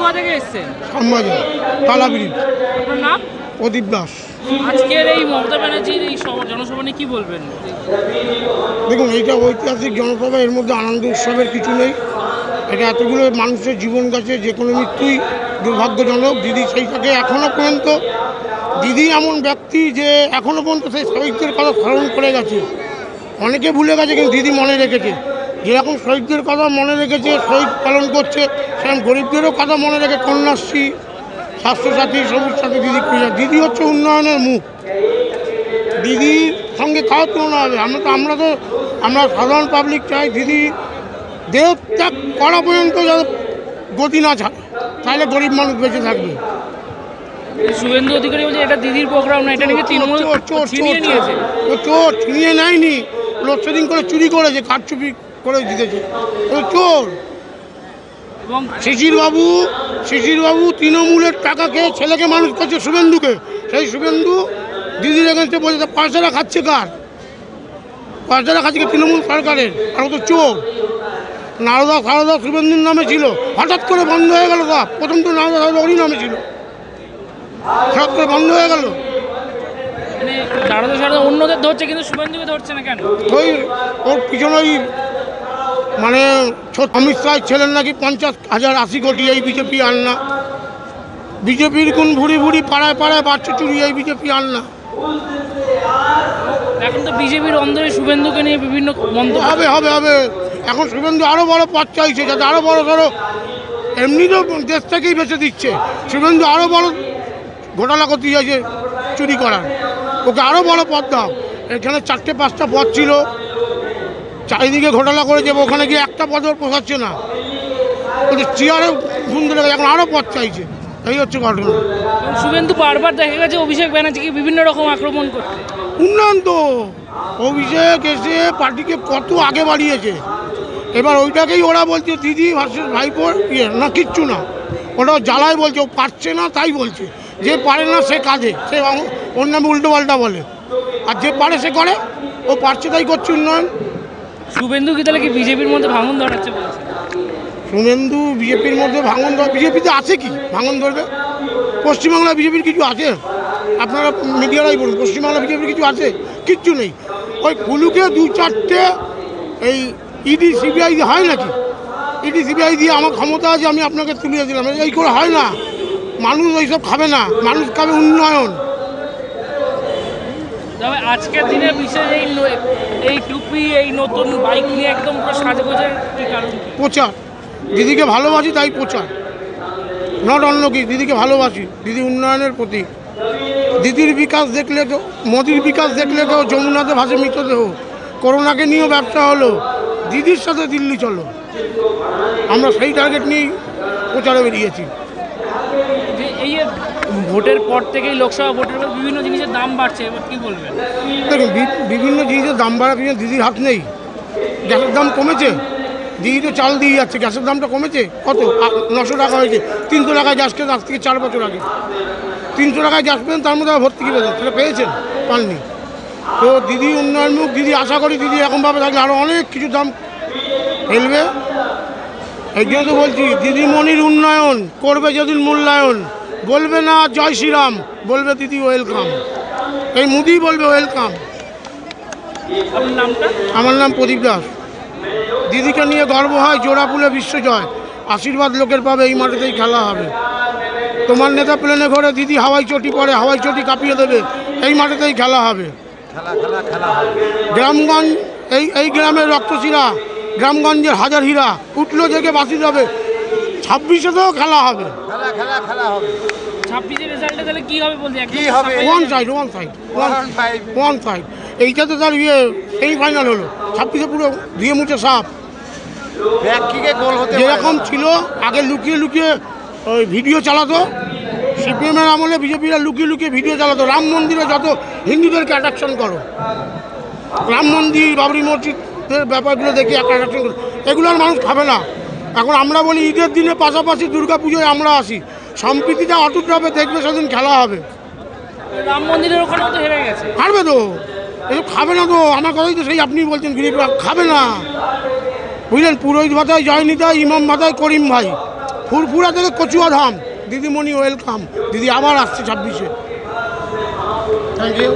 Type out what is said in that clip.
কোথা থেকে এসেছেন? শ্যামবাজার তালাব্রিজ। আপনার নাম? প্রদীপ দাস। আজকের এই মমতা ব্যানার্জির এই জনসভা নিয়ে কি বলবেন? দেখুন, এইটা ঐতিহাসিক জনসভা, এর মধ্যে আনন্দ উৎসবের কিছু নেই। এটা এতগুলো মানুষের জীবন গেছে, যে কোনো মৃত্যুই দুর্ভাগ্যজনক। দিদি সেইটাকে এখনও পর্যন্ত, দিদি এমন ব্যক্তি যে এখনও পর্যন্ত সেই শহীদদের কথা স্মরণ করে গেছে। অনেকে ভুলে গেছে, কিন্তু দিদি মনে রেখেছে। যেরকম শহীদদের কথা মনে রেখেছে, শহীদ পালন করছে, সেরকম গরিবদেরও কথা মনে রেখে কন্যাশ্রী, স্বাস্থ্যসাথী, সবুজ সাথী দিদি করে। দিদি হচ্ছে উন্নয়নের মুখ। দিদির সঙ্গে কারো তুলনা হবে। আমরা সাধারণ পাবলিক চাই দিদি দেহত্যাগ করা পর্যন্ত যাতে গতি না ছাড়ে, তাহলে গরিব মানুষ বেঁচে থাকবে। শুভেন্দু অধিকারী বলছে এটা দিদির প্রোগ্রাম না, এটা নাকি তৃণমূল ছিনিয়ে নিয়েছে। ও চোর, ছিনিয়ে নেয়নি, লোডশেডিং করে চুরি করেছে, কারচুপি করে জিতেছে। ও চোর। এবং শিশিরবাবু তৃণমূলের টাকা খেয়ে ছেলেকে মানুষ করছে, শুভেন্দুকে। সেই শুভেন্দু দিদির এগেন্সটে বলছে পয়সাটা খাচ্ছে কার? পয়সাটা খাচ্ছে তৃণমূল সরকারের। আর ও তো চোর। নারদা সারদা শুভেন্দুর নামে ছিল, হঠাৎ করে বন্ধ হয়ে গেল। সব প্রথম তো নারদা সারদা ওরই নামে ছিল, হঠাৎ করে বন্ধ হয়ে গেল। মানে নারদা সারদা অন্যদের ধরছে, কিন্তু শুভেন্দুকে ধরছে না কেন? ওই ওর পিছনে ওই মানে অমিত শাহ ছিলেন নাকি 50,000 80 কোটি, এই বিজেপি আন না। বিজেপির কোন ভুড়ি ভুড়ি পাড়ায় পাড়ায় বাচ্চা চুরি, এই বিজেপি আন না। এখন তো বিজেপির অন্দরে শুভেন্দুকে নিয়ে বিভিন্ন মন্তব্য হবে হবে হবে এখন শুভেন্দু আরও বড় পদ চাইছে, যাতে আরও বড় ধরো। এমনি তো দেশ থেকেই বেঁচে দিচ্ছে, শুভেন্দু আরও বড় ঘোটালা করতে চাইছে চুরি করার। ওকে আরও বড় পদ দাও। এখানে 4টে 5টা পদ ছিল, চারিদিকে ঘোটালা করে যাবো, ওখানে গিয়ে একটা পদও পোষাচ্ছে না, ওদের চেয়ারে ঘুম ধরে গেছে, এখন আরও পদ চাইছে। এই হচ্ছে ঘটনা। শুভেন্দু বারবার দেখা গেছে অভিষেক ব্যানার্জিকে বিভিন্ন রকম আক্রমণ করতে। উন্নয়ন তো অভিষেক এসে পার্টিকে কত আগে বাড়িয়েছে। এবার ওইটাকেই ওরা বলছে দিদি ভার্সেস ভাইপোর ইয়ে না, কিচ্ছু না। ওটা জ্বালায় বলছে, ও পারছে না তাই বলছে। যে পারে না সে কাঁদে, সে ওর নামে উল্টো পাল্টা বলে। আর যে পারে সে করে, ও পারছে তাই করছে উন্নয়ন। শুভেন্দু কি তাহলে কি বিজেপির মধ্যে ভাঙন ধরাচ্ছে বলছে? শুভেন্দু বিজেপির মধ্যে ভাঙন ধর, বিজেপিতে আছে কি ভাঙন ধরবে? পশ্চিমবাংলা বিজেপির কিছু আছে? আপনারা মিডিয়ারাই বলুন, পশ্চিমবাংলা বিজেপির কিছু আছে? কিচ্ছু নেই। ওই ফুলুকে 2-4টে এই ইডি সিবিআই হয় নাকি? ইডি সিবিআই দিয়ে আমার ক্ষমতা আছে, আমি আপনাকে তুলিয়ে দিলাম, এই করে হয় না। মানুষ ওইসব খাবে না, মানুষ খাবে উন্নয়ন। তবে আজকের দিনে বিশেষ এই টুপি, এই নতুন বাইক নিয়ে একদম পুরো সাজগোজের কি কারণ? প্রচার। দিদিকে ভালোবাসি তাই প্রচার, নট অন্য কি। দিদিকে ভালোবাসি, দিদি উন্নয়নের প্রতীক। দিদির বিকাশ দেখলে কেউ, মোদির বিকাশ দেখলে কেউ যমুনাতে ভাসে মৃতদেহ। করোনাকে নিয়েও ব্যবসা হলো, দিদির সাথে দিল্লি চলো। আমরা সেই টার্গেট নিয়েই প্রচারে বেরিয়েছি। যে এই ভোটের পর থেকেই, লোকসভা ভোটের পর বিভিন্ন জিনিসের দাম বাড়ছে, এবার কী বলবেন? দেখুন, বিভিন্ন জিনিসের দাম বাড়ার পিছনে দিদির হাত নেই। গ্যাসের দাম কমেছে, দিদি তো চাল দিয়ে যাচ্ছে, গ্যাসের দামটা কমেছে কত? 900 টাকা হয়েছে। 300 টাকায় গ্যাস খেতে আজ থেকে 4 বছর আগে 300 টাকায় গ্যাস পেয়েছেন, তার মধ্যে ভর্তি কী পেয়েছেন? সেটা পেয়েছেন? পাননি। তো দিদি উন্নয়নমুখ, দিদি আশা করি দিদি এরকমভাবে থাকলে আরও অনেক কিছু দাম ফেলবে। এই জন্য তো বলছি, দিদিমণির উন্নয়ন করবে যেদিন মূল্যায়ন, বলবে না জয় শ্রীরাম, বলবে দিদি ওয়েলকাম। এই মোদিই বলবে ওয়েলকাম। আপনার নামটা? আমার নাম প্রদীপ দাস। দিদিকে নিয়ে গর্ব হয়, জোড়াফুলে বিশ্বজয়। আশীর্বাদ লোকের পাবে, এই মাঠেতেই খেলা হবে। তোমার নেতা প্লেনে ঘরে, দিদি হাওয়াই চটি পরে, হাওয়াই চটি কাঁপিয়ে দেবে, এই মাঠেতেই খেলা হবে। গ্রামগঞ্জ, এই গ্রামের রক্তশিরা, গ্রামগঞ্জের হাজার হীরা উঠলো জেগে বাসি যাবে। 26-এতেও খেলা হবে। 26-এর রেজাল্টে তাহলে কী হবে বলতে? One side. এইটাতে তার সেমিফাইনাল হলো। 26-এ পুরো ধুয়ে মুছে সাফ। যেরকম ছিল আগে লুকিয়ে লুকিয়ে ওই ভিডিও চালাতো, সিপিএমের আমলে বিজেপিরা লুকিয়ে লুকিয়ে ভিডিও চালাতো। রাম মন্দিরে যত হিন্দুদেরকে অ্যাট্রাকশন করো, রাম মন্দির, বাবরি মসজিদের ব্যাপারগুলো দেখে অ্যাট্রাকশন করো, এগুলো আর মানুষ খাবে না। এখন আমরা বলি ঈদের দিনে পাশাপাশি দুর্গা পুজোয় আমরা আসি, সম্প্রীতিটা অটুট হবে, দেখবে সেদিন খেলা হবে। রাম মন্দিরের ওখানেও তো হেরে গেছে। হারবে তো, এসব খাবে না তো। আমার কথাই তো সেই আপনি বলছেন, গরিবরা খাবে না, বুঝলেন? পুরোহিত ভাতায় জয়নিতায়, ইমাম ভাতায় করিম ভাই, ফুরফুরা থেকে কচুয়াধাম দিদিমণি ওয়েলকাম। দিদি আবার আসছে 26-এ। Thank you.